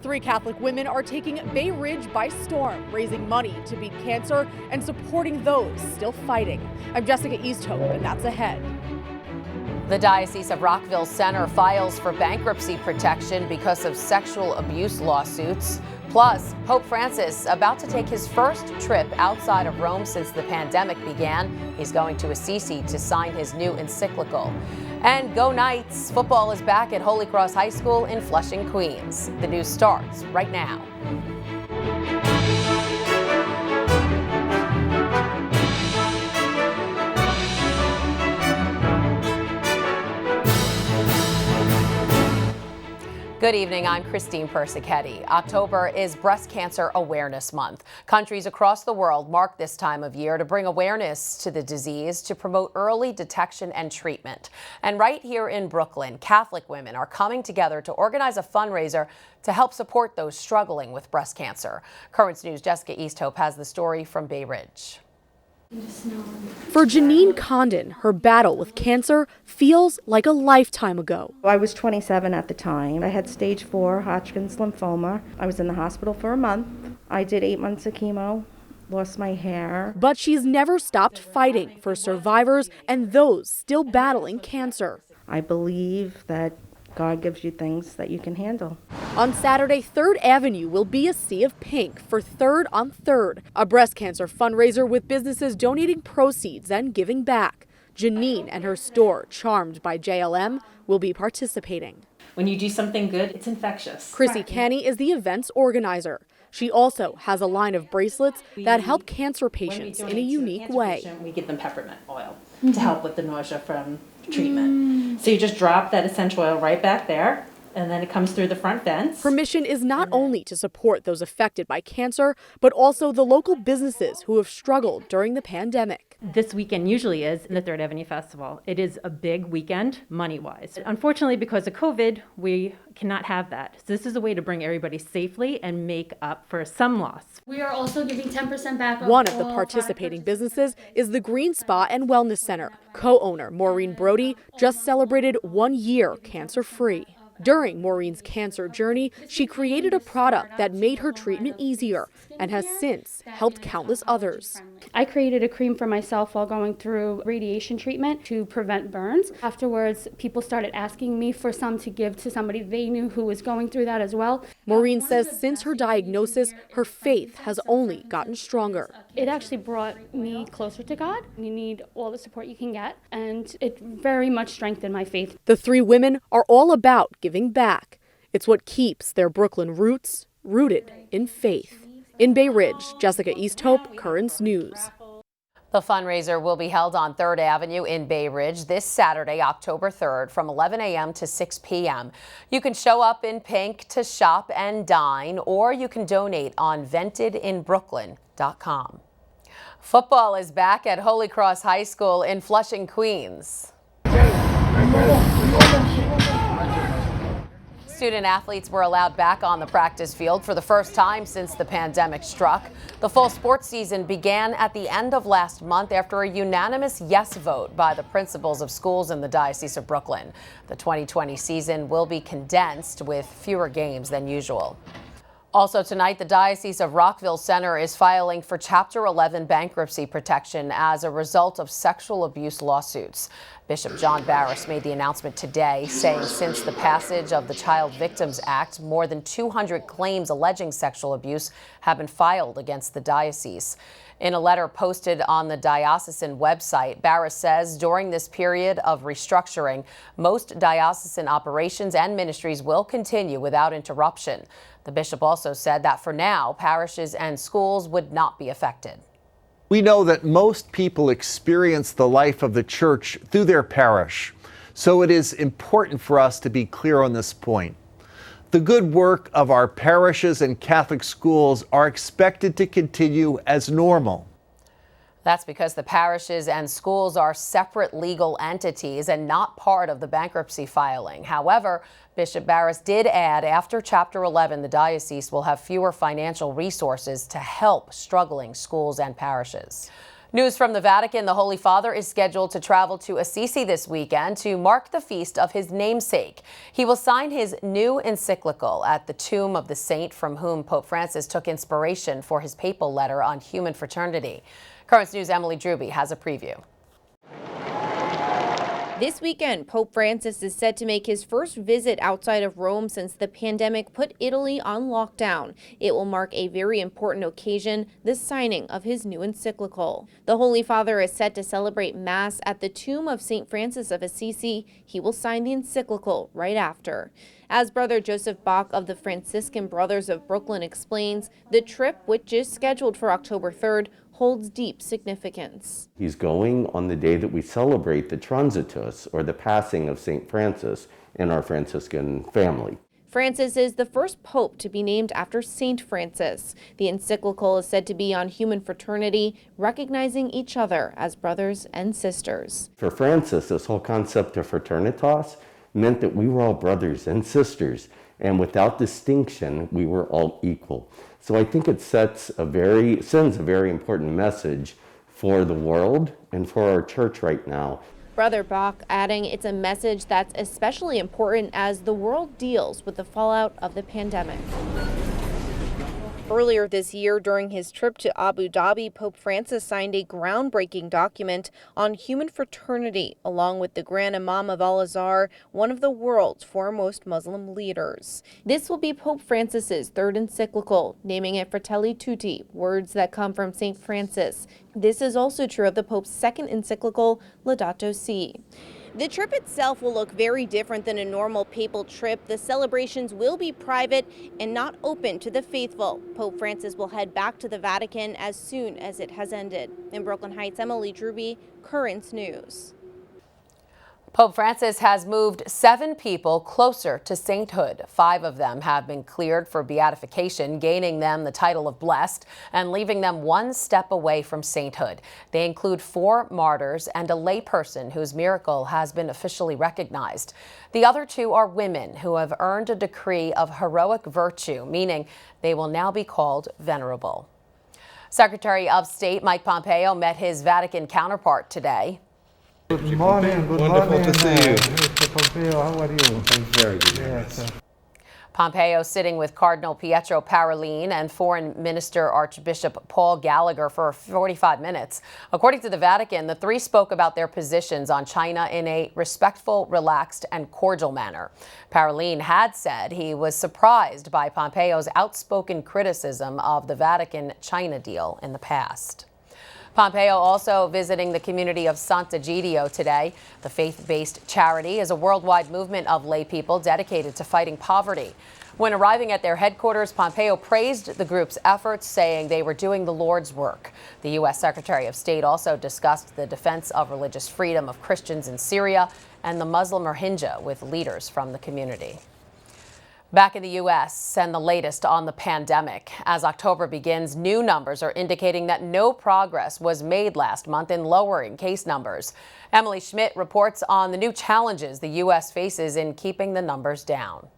3 Catholic women are taking Bay Ridge by storm, raising money to beat cancer and supporting those still fighting. I'm Jessica Easthope, and that's ahead. The Diocese of Rockville Centre files for bankruptcy protection because of sexual abuse lawsuits. Plus, Pope Francis about to take his first trip outside of Rome since the pandemic began. He's going to Assisi to sign his new encyclical. And go Knights! Football is back at Holy Cross High School in Flushing, Queens. The news starts right now. Good evening, I'm Christine Persichetti. October is Breast Cancer Awareness Month. Countries across the world mark this time of year to bring awareness to the disease to promote early detection and treatment. And right here in Brooklyn, Catholic women are coming together to organize a fundraiser to help support those struggling with breast cancer. Currents News' Jessica Easthope has the story from Bay Ridge. For Janine Condon, her battle with cancer feels like a lifetime ago. I was 27 at the time. I had stage 4 Hodgkin's lymphoma. I was in the hospital for a month. I did 8 months of chemo, lost my hair. But she's never stopped fighting for survivors and those still battling cancer. I believe that God gives you things that you can handle. On Saturday, 3rd Avenue will be a sea of pink for Third on Third, a breast cancer fundraiser with businesses donating proceeds and giving back. Janine and her store, Charmed by JLM, will be participating. When you do something good, it's infectious. Chrissy Canny is the event's organizer. She also has a line of bracelets that help cancer patients in a unique way. We give them peppermint oil to help with the nausea from treatment. So you just drop that essential oil right back there, and then it comes through the front vents. Her mission is not only to support those affected by cancer, but also the local businesses who have struggled during the pandemic. This weekend usually is the Third Avenue Festival. It is a big weekend, money-wise. Unfortunately, because of COVID, we cannot have that. So this is a way to bring everybody safely and make up for some loss. We are also giving 10% back. One of the participating businesses is the Green Spa and Wellness Center. Co-owner Maureen Brody just celebrated 1 year cancer-free. During Maureen's cancer journey, she created a product that made her treatment easier and has since helped countless others. I created a cream for myself while going through radiation treatment to prevent burns. Afterwards, people started asking me for some to give to somebody they knew who was going through that as well. Maureen says since her diagnosis, her faith has only gotten stronger. It actually brought me closer to God. You need all the support you can get, and it very much strengthened my faith. The 3 women are all about giving back. It's what keeps their Brooklyn roots rooted in faith. In Bay Ridge, Jessica Easthope, Currents News. The fundraiser will be held on 3rd Avenue in Bay Ridge this Saturday, October 3rd, from 11 a.m. to 6 p.m. You can show up in pink to shop and dine, or you can donate on ventedinbrooklyn.com. Football is back at Holy Cross High School in Flushing, Queens. Student athletes were allowed back on the practice field for the first time since the pandemic struck. The fall sports season began at the end of last month after a unanimous yes vote by the principals of schools in the Diocese of Brooklyn. The 2020 season will be condensed with fewer games than usual. Also tonight, the Diocese of Rockville Centre is filing for Chapter 11 bankruptcy protection as a result of sexual abuse lawsuits. Bishop John Barris made the announcement today, saying since the passage of the Child Victims Act, more than 200 claims alleging sexual abuse have been filed against the diocese. In a letter posted on the diocesan website, Barris says during this period of restructuring, most diocesan operations and ministries will continue without interruption. The bishop also said that for now, parishes and schools would not be affected. We know that most people experience the life of the church through their parish, so it is important for us to be clear on this point. The good work of our parishes and Catholic schools are expected to continue as normal. That's because the parishes and schools are separate legal entities and not part of the bankruptcy filing. However, Bishop Barris did add after Chapter 11, the diocese will have fewer financial resources to help struggling schools and parishes. News from the Vatican: the Holy Father is scheduled to travel to Assisi this weekend to mark the feast of his namesake. He will sign his new encyclical at the tomb of the saint from whom Pope Francis took inspiration for his papal letter on human fraternity. Currents News' Emily Drooby has a preview. This weekend, Pope Francis is set to make his first visit outside of Rome since the pandemic put Italy on lockdown. It will mark a very important occasion, the signing of his new encyclical. The Holy Father is set to celebrate Mass at the tomb of St. Francis of Assisi. He will sign the encyclical right after. As Brother Joseph Bach of the Franciscan Brothers of Brooklyn explains, the trip, which is scheduled for October 3rd, holds deep significance. He's going on the day that we celebrate the Transitus, or the passing of St. Francis in our Franciscan family. Francis is the first pope to be named after Saint Francis. The encyclical is said to be on human fraternity, recognizing each other as brothers and sisters. For Francis, this whole concept of fraternitas meant that we were all brothers and sisters, and without distinction, we were all equal. So I think it sends a very important message for the world and for our church right now. Brother Bach adding it's a message that's especially important as the world deals with the fallout of the pandemic. Earlier this year, during his trip to Abu Dhabi, Pope Francis signed a groundbreaking document on human fraternity, along with the Grand Imam of Al-Azhar, one of the world's foremost Muslim leaders. This will be Pope Francis's third encyclical, naming it Fratelli Tutti, words that come from St. Francis. This is also true of the Pope's second encyclical, Laudato Si. The trip itself will look very different than a normal papal trip. The celebrations will be private and not open to the faithful. Pope Francis will head back to the Vatican as soon as it has ended. In Brooklyn Heights, Emily Drooby, Currents News. Pope Francis has moved 7 people closer to sainthood. 5 of them have been cleared for beatification, gaining them the title of blessed and leaving them one step away from sainthood. They include 4 martyrs and a layperson whose miracle has been officially recognized. The other 2 are women who have earned a decree of heroic virtue, meaning they will now be called venerable. Secretary of State Mike Pompeo met his Vatican counterpart today. Good morning. Good Wonderful morning, to see you. Mr. Pompeo, how are you? I'm very good. Yes. Pompeo sitting with Cardinal Pietro Parolin and Foreign Minister Archbishop Paul Gallagher for 45 minutes. According to the Vatican, the 3 spoke about their positions on China in a respectful, relaxed, and cordial manner. Parolin had said he was surprised by Pompeo's outspoken criticism of the Vatican-China deal in the past. Pompeo also visiting the community of Sant'Egidio today. The faith-based charity is a worldwide movement of lay people dedicated to fighting poverty. When arriving at their headquarters, Pompeo praised the group's efforts, saying they were doing the Lord's work. The U.S. Secretary of State also discussed the defense of religious freedom of Christians in Syria and the Muslim Rohingya with leaders from the community. Back in the U.S. and the latest on the pandemic. As October begins, new numbers are indicating that no progress was made last month in lowering case numbers. Emily Schmidt reports on the new challenges the U.S. faces in keeping the numbers down.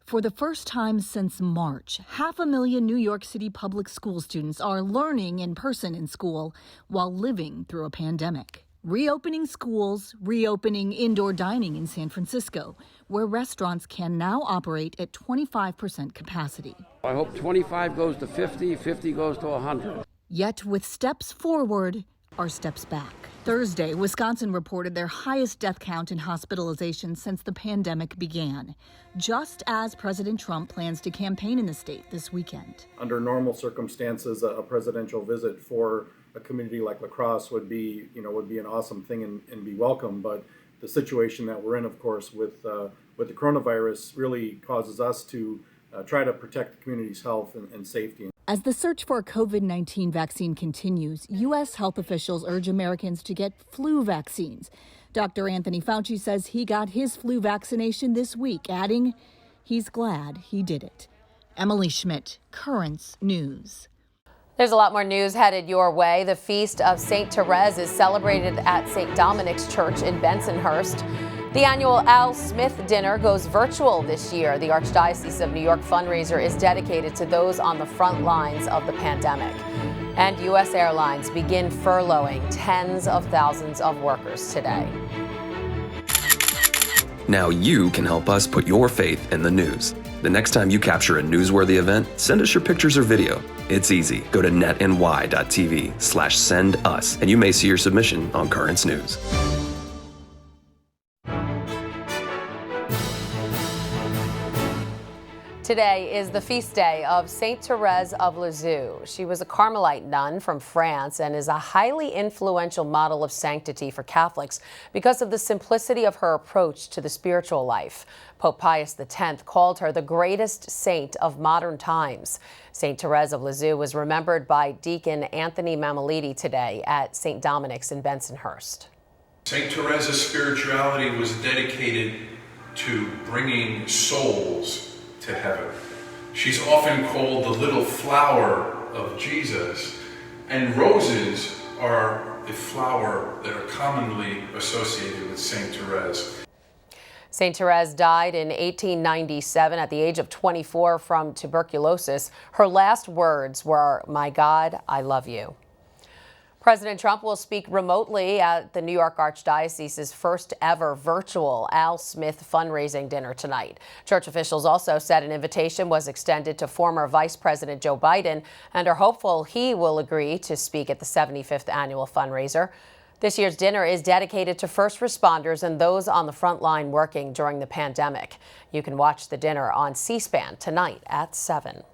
For the first time since March, 500,000 New York City public school students are learning in person in school while living through a pandemic. Reopening schools, reopening indoor dining in San Francisco, where restaurants can now operate at 25% capacity. I hope 25 goes to 50, 50 goes to 100. Yet with steps forward are steps back. Thursday, Wisconsin reported their highest death count in hospitalization since the pandemic began, just as President Trump plans to campaign in the state this weekend. Under normal circumstances, a presidential visit for a community like La Crosse would be an awesome thing and be welcome. But the situation that we're in, of course, with the coronavirus really causes us to try to protect the community's health and safety. As the search for a COVID-19 vaccine continues, U.S. health officials urge Americans to get flu vaccines. Dr. Anthony Fauci says he got his flu vaccination this week, adding he's glad he did it. Emily Schmidt, Currents News. There's a lot more news headed your way. The Feast of St. Therese is celebrated at St. Dominic's Church in Bensonhurst. The annual Al Smith Dinner goes virtual this year. The Archdiocese of New York fundraiser is dedicated to those on the front lines of the pandemic. And U.S. Airlines begin furloughing tens of thousands of workers today. Now you can help us put your faith in the news. The next time you capture a newsworthy event, send us your pictures or video. It's easy. Go to netny.tv/send us, and you may see your submission on Currents News. Today is the feast day of Saint Therese of Lisieux. She was a Carmelite nun from France and is a highly influential model of sanctity for Catholics because of the simplicity of her approach to the spiritual life. Pope Pius X called her the greatest saint of modern times. Saint Therese of Lisieux was remembered by Deacon Anthony MAMMOLITI today at St. Dominic's in Bensonhurst. Saint Therese's spirituality was dedicated to bringing souls to heaven. She's often called the little flower of Jesus, and roses are the flower that are commonly associated with Saint Therese. Saint Therese died in 1897 at the age of 24 from tuberculosis. Her last words were, "My God, I love you." President Trump will speak remotely at the New York Archdiocese's first ever virtual Al Smith fundraising dinner tonight. Church officials also said an invitation was extended to former Vice President Joe Biden and are hopeful he will agree to speak at the 75th annual fundraiser. This year's dinner is dedicated to first responders and those on the front line working during the pandemic. You can watch the dinner on C-SPAN tonight at 7.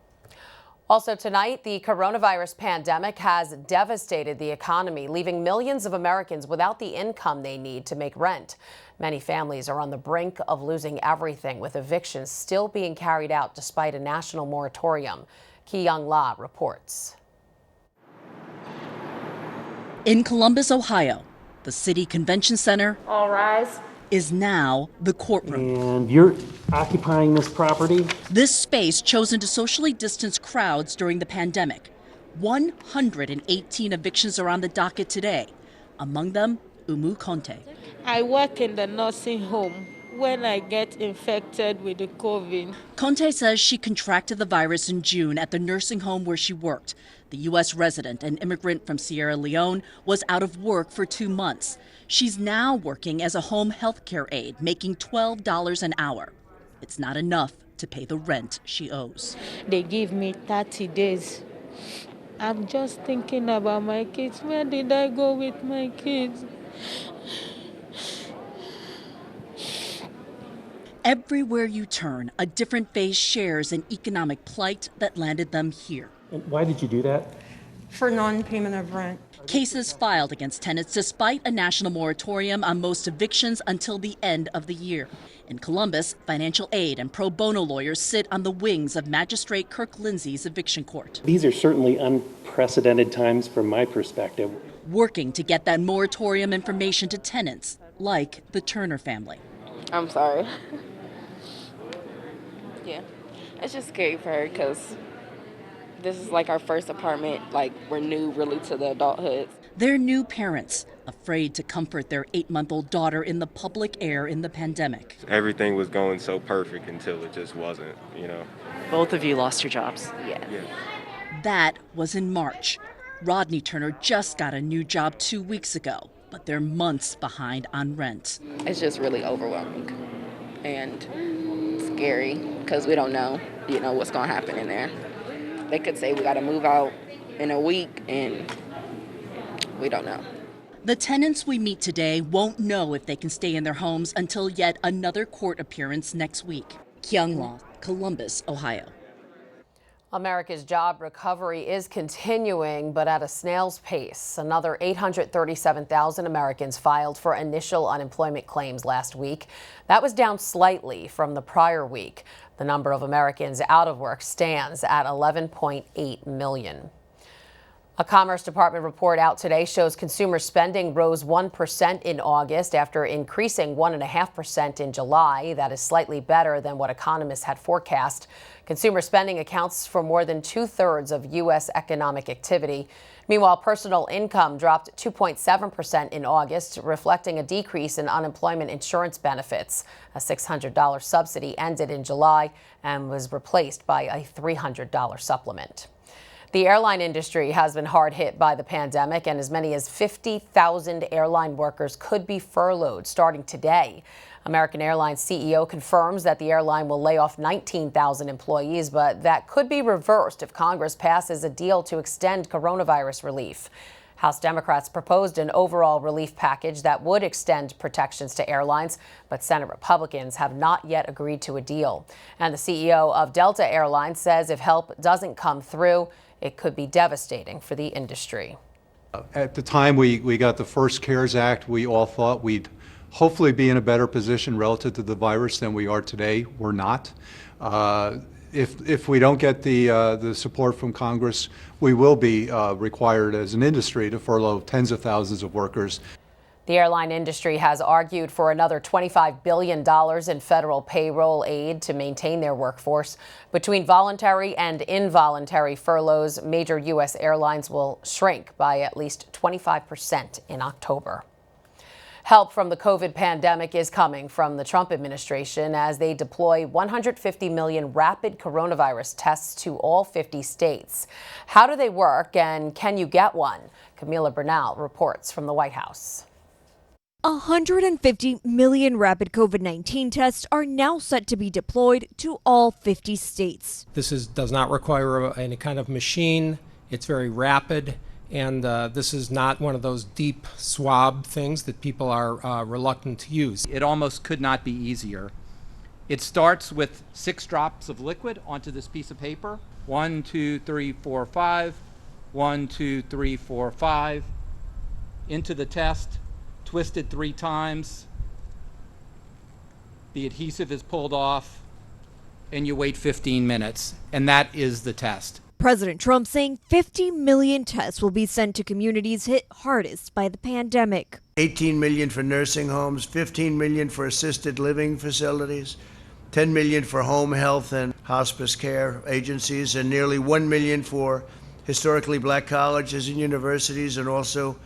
Also tonight, the coronavirus pandemic has devastated the economy, leaving millions of Americans without the income they need to make rent. Many families are on the brink of losing everything, with evictions still being carried out despite a national moratorium. Ki-Young La reports. In Columbus, Ohio, the City Convention Center All rise. is now the courtroom. And you're occupying this property? This space chosen to socially distance crowds during the pandemic. 118 evictions are on the docket today. Among them, Umu Conte. I work in the nursing home. When I get infected with the COVID. Conte says she contracted the virus in June at the nursing home where she worked. The U.S. resident, an immigrant from Sierra Leone, was out of work for 2 months. She's now working as a home health care aide, making $12 an hour. It's not enough to pay the rent she owes. They give me 30 days. I'm just thinking about my kids. Where did I go with my kids? Everywhere you turn, a different face shares an economic plight that landed them here. And why did you do that? For non-payment of rent. Cases filed against tenants despite a national moratorium on most evictions until the end of the year. In Columbus, financial aid and pro bono lawyers sit on the wings of Magistrate KIRK Lindsey's eviction court. These are certainly unprecedented times from my perspective. Working to get that moratorium information to tenants, like the Turner family. I'm sorry. Yeah, it's just scary for her because this is like our first apartment, like we're new really to the adulthood. They're new parents, afraid to comfort their 8-month-old daughter in the public air in the pandemic. Everything was going so perfect until it just wasn't, you know. Both of you lost your jobs. Yeah. That was in March. Rodney Turner just got a new job 2 weeks ago, but they're months behind on rent. It's just really overwhelming and scary because we don't know, what's going to happen in there. They could say we got to move out in a week, and we don't know. The tenants we meet today won't know if they can stay in their homes until yet another court appearance next week. Ki-Young La, Columbus, Ohio. America's job recovery is continuing, but at a snail's pace. Another 837,000 Americans filed for initial unemployment claims last week. That was down slightly from the prior week. The number of Americans out of work stands at 11.8 million. A Commerce Department report out today shows consumer spending rose 1% in August after increasing 1.5% in July. That is slightly better than what economists had forecast. Consumer spending accounts for more than 2/3 of U.S. economic activity. Meanwhile, personal income dropped 2.7% in August, reflecting a decrease in unemployment insurance benefits. A $600 subsidy ended in July and was replaced by a $300 supplement. The airline industry has been hard hit by the pandemic, and as many as 50,000 airline workers could be furloughed starting today. American Airlines CEO confirms that the airline will lay off 19,000 employees, but that could be reversed if Congress passes a deal to extend coronavirus relief. House Democrats proposed an overall relief package that would extend protections to airlines, but Senate Republicans have not yet agreed to a deal. And the CEO of Delta Airlines says if help doesn't come through, it could be devastating for the industry. At the time we got the first CARES Act, we all thought we'd hopefully be in a better position relative to the virus than we are today. We're not. If we don't get the support from Congress, we will be required as an industry to furlough tens of thousands of workers. The airline industry has argued for another $25 billion in federal payroll aid to maintain their workforce. Between voluntary and involuntary furloughs, major U.S. airlines will shrink by at least 25% in October. Help from the COVID pandemic is coming from the Trump administration as they deploy 150 million rapid coronavirus tests to all 50 states. How do they work, and can you get one? Camila Bernal reports from the White House. 150 million rapid COVID-19 tests are now set to be deployed to all 50 states. This does not require any kind of machine. It's very rapid. And this is not one of those deep swab things that people are reluctant to use. It almost could not be easier. It starts with 6 drops of liquid onto this piece of paper. 1, 2, 3, 4, 5. 1, 2, 3, 4, 5. Into the test, twisted 3 times. The adhesive is pulled off, and you wait 15 minutes, and that is the test. President Trump saying 50 million tests will be sent to communities hit hardest by the pandemic. 18 million for nursing homes, 15 million for assisted living facilities, 10 million for home health and hospice care agencies, and nearly 1 million for historically black colleges and universities, and also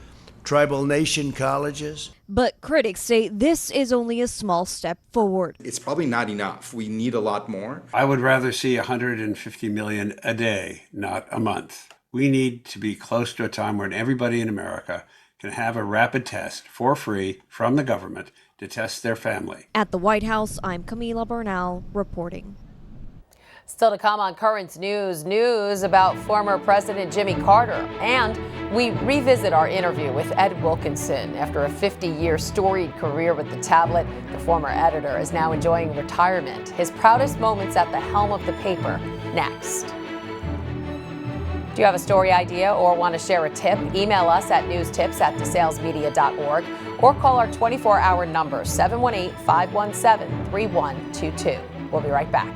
tribal nation colleges. But critics say this is only a small step forward. It's probably not enough. We need a lot more. I would rather see 150 million a day, not a month. We need to be close to a time when everybody in America can have a rapid test for free from the government to test their family. At the White House, I'm Camila Bernal reporting. Still to come on Currents news about former President Jimmy Carter. And we revisit our interview with Ed Wilkinson. After a 50-year storied career with the tablet, the former editor is now enjoying retirement. His proudest moments at the helm of the paper, next. Do you have a story idea or want to share a tip? Email us at newstips@desalesmedia.org or call our 24-hour number, 718-517-3122. We'll be right back.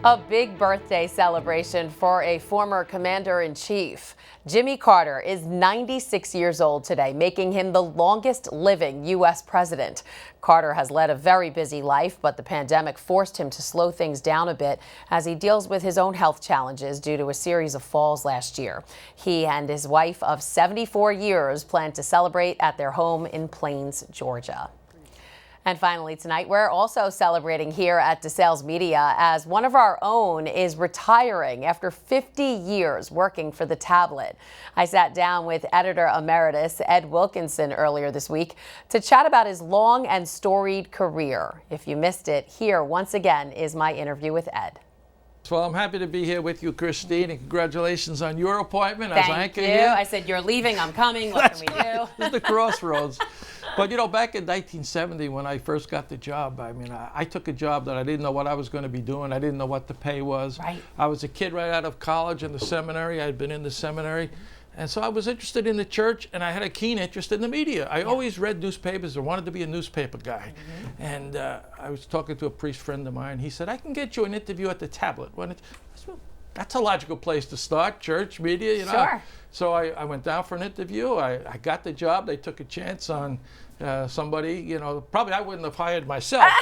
A big birthday celebration for a former commander-in-chief. Jimmy Carter is 96 years old today, making him the longest living U.S. president. Carter has led a very busy life, but the pandemic forced him to slow things down a bit as he deals with his own health challenges due to a series of falls last year. He and his wife of 74 years plan to celebrate at their home in Plains, Georgia. And finally tonight, we're also celebrating here at DeSales Media as one of our own is retiring after 50 years working for the tablet. I sat down with editor emeritus Ed Wilkinson earlier this week to chat about his long and storied career. If you missed it, here once again is my interview with Ed. Well, I'm happy to be here with you, Christine, and congratulations on your appointment as anchor Thank you. here. I said, you're leaving, I'm coming, what can we do? This is the crossroads. But, you know, back in 1970 when I first got the job, I mean, I took a job that I didn't know what I was going to be doing. I didn't know what the pay was. Right. I was a kid right out of college and the seminary. I had been in the seminary. And so I was interested in the church, and I had a keen interest in the media. I always read newspapers or wanted to be a newspaper guy. And I was talking to a priest friend of mine. He said, I can get you an interview at the tablet. I said, well, that's a logical place to start, church, media, you know. Sure. So I went down for an interview. I got the job. They took a chance on somebody, you know, probably I wouldn't have hired myself.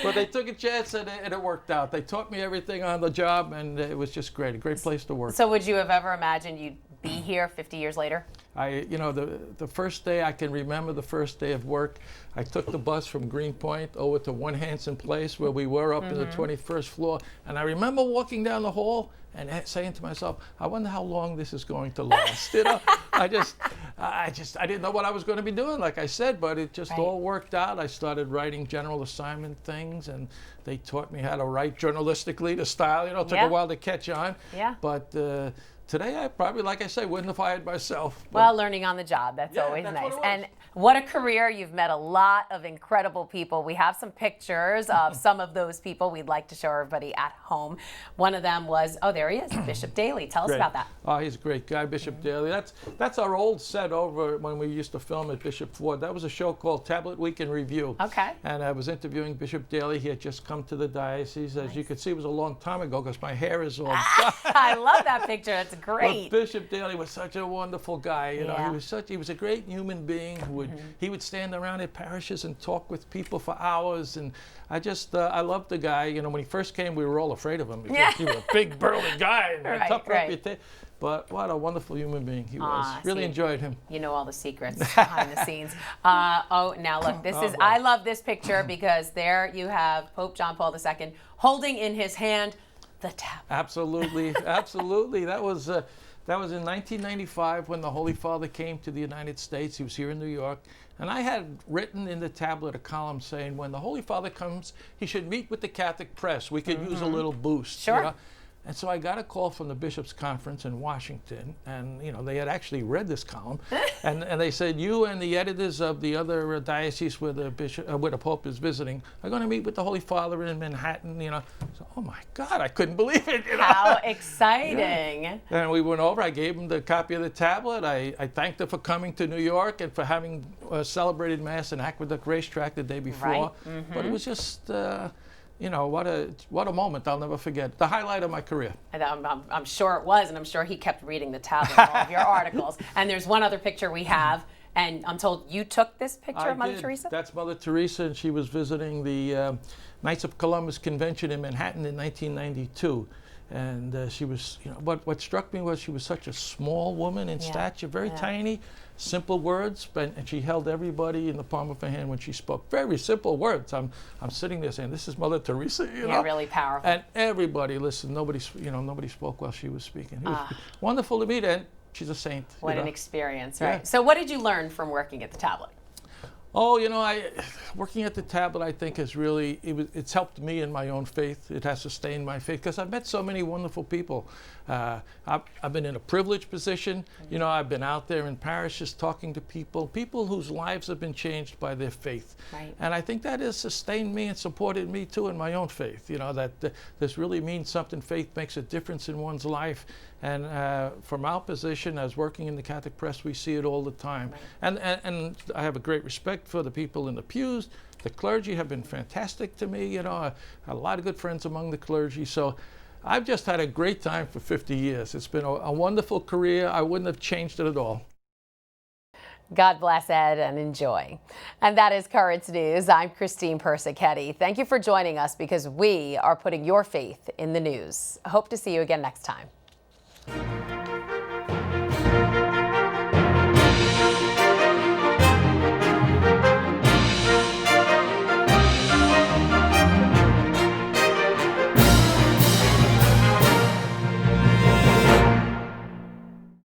But they took a chance and it worked out. They taught me everything on the job, and it was just great, a great place to work. So would you have ever imagined you'd be here 50 years later? You know, the first day, I can remember the first day of work. I took the bus from Greenpoint over to One Hanson Place, where we were up in the 21st floor. And I remember walking down the hall and saying to myself, I wonder how long this is going to last. You know, I didn't know what I was going to be doing, like I said, but it just all worked out. I started writing general assignment things, and they taught me how to write journalistically, the style. You know, it took a while to catch on. Yeah. But today, I probably, like I say, wouldn't have hired myself. Well, learning on the job, that's always nice. And what a career. You've met a lot of incredible people. We have some pictures of some of those people we'd like to show everybody at home. One of them was, oh, there he is, Bishop Daly. Tell us about that. Oh, he's a great guy, Bishop Daly. That's our old set over when we used to film at Bishop Ford. That was a show called Tablet Week in Review. Okay. And I was interviewing Bishop Daly. He had just come to the diocese. As you can see, it was a long time ago because my hair is all I love that picture. That's great. But Bishop Daly was such a wonderful guy. You know, he was a great human being who he would stand around at parishes and talk with people for hours. And I loved the guy. You know, when he first came, we were all afraid of him because he was a big burly guy and a tough reputation. But what a wonderful human being he was. Really enjoyed him. You know all the secrets behind the scenes. Oh, now look, this is, I love this picture because there you have Pope John Paul II holding in his hand the tablet. Absolutely, absolutely. That was in 1995 when the Holy Father came to the United States. He was here in New York. And I had written in the tablet a column saying when the Holy Father comes, he should meet with the Catholic press. We could use a little boost. Sure. You know? And so I got a call from the Bishops' Conference in Washington, and you know they had actually read this column, and they said you and the editors of the other diocese where the Pope is visiting are going to meet with the Holy Father in Manhattan. You know, so oh my God, I couldn't believe it. You know? How exciting! Yeah. And we went over. I gave him the copy of the tablet. I thanked her for coming to New York and for having celebrated Mass in Aqueduct Racetrack the day before. But it was just. You know, what a moment I'll never forget. The highlight of my career. And I'm sure it was, and I'm sure he kept reading the tablet of all of your articles. And there's one other picture we have, and I'm told you took this picture of Mother Teresa? That's Mother Teresa, and she was visiting the Knights of Columbus Convention in Manhattan in 1992. And she was, you know, what struck me was she was such a small woman in stature, very tiny, simple words, and she held everybody in the palm of her hand when she spoke. Very simple words. I'm sitting there saying, "This is Mother Teresa." You know? Really powerful. And everybody listened. Nobody spoke while she was speaking. It was wonderful to meet her. And she's a saint. What an experience, right? Yeah. So, what did you learn from working at the tablet? Oh, you know, working at the tablet, I think, has really, it's helped me in my own faith. It has sustained my faith because I've met so many wonderful people. I've been in a privileged position. You know, I've been out there in parishes talking to people whose lives have been changed by their faith. Right. And I think that has sustained me and supported me, too, in my own faith. You know, that this really means something. Faith makes a difference in one's life. And from our position as working in the Catholic press, we see it all the time. Right. And I have a great respect for the people in the pews. The clergy have been fantastic to me. You know, I had a lot of good friends among the clergy. So I've just had a great time for 50 years. It's been a wonderful career. I wouldn't have changed it at all. God bless Ed and enjoy. And that is Currents News. I'm Christine Persichetti. Thank you for joining us because we are putting your faith in the news. I hope to see you again next time.